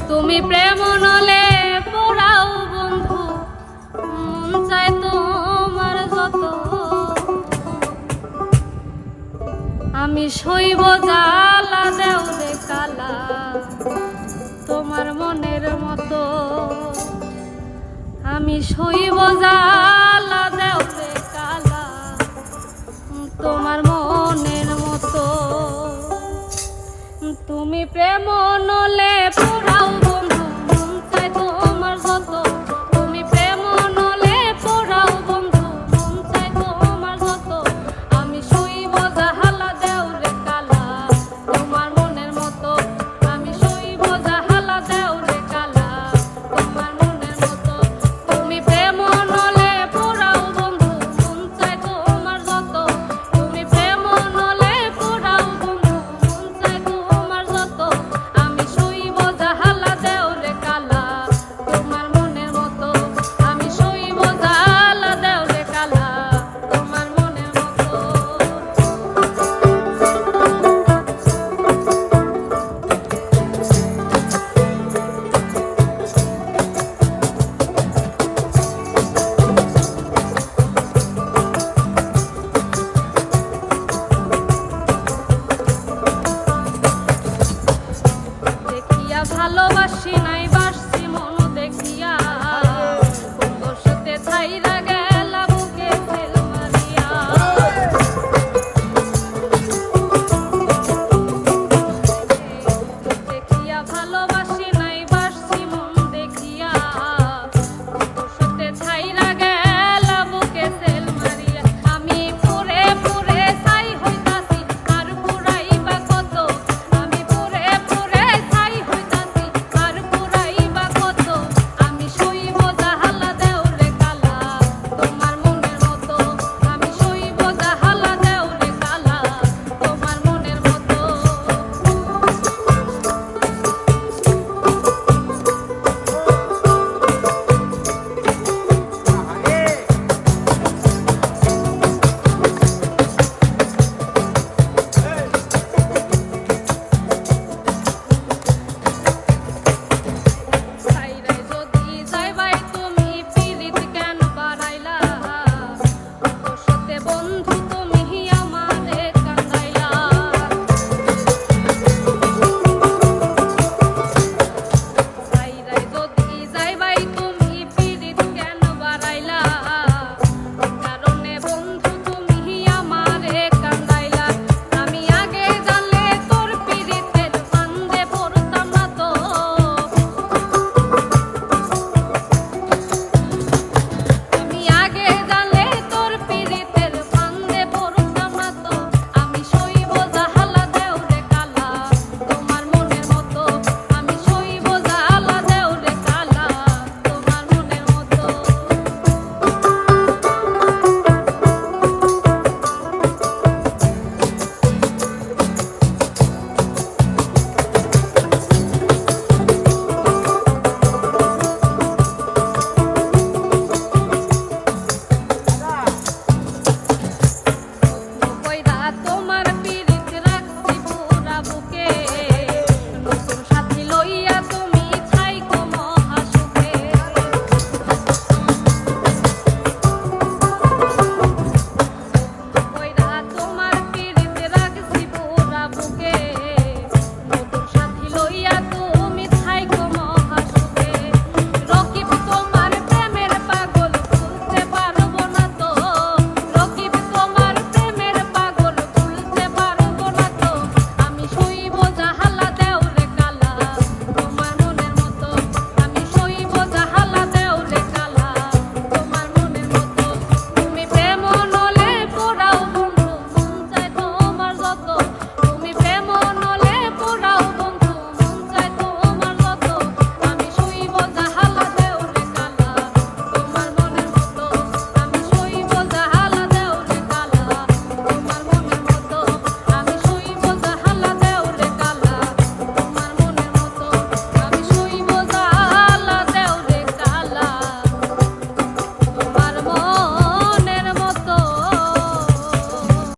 তুমি প্রেম নলে পোড়াও বন্ধু, মন চায় তোমার যত। আমি সইব জ্বালা, দেও রে কালা তোমার মনের মতো। আমি সইব জ্বালা, দেও রে কালা তোমার মনের মতো। তুমি প্রেম নলে পোড়াও বন্ধু, মন চায় তোমার যত। তুমি প্রেম নলে পোড়াও বন্ধু, মন চায় তোমার যত। আমি সইব জ্বালা, দেও রে কালা তোমার মনের মতো। আমি সইব জ্বালা, দেও রে কালা তোমার মনের মতো। তুমি প্রেম নলে পোড়াও বন্ধু, মন চায় তোমার যত। তুমি প্রেম নলে পোড়াও বন্ধু, মন চায় তোমার যত। আমি সইব জ্বালা, দেও রে কালা তোমার মনের মতো। আমি সইব জ্বালা, দেও রে কালা তোমার মনের মতো। দেখিয়া ভালোবাসি নাই, বাসছি মন দেখিয়া।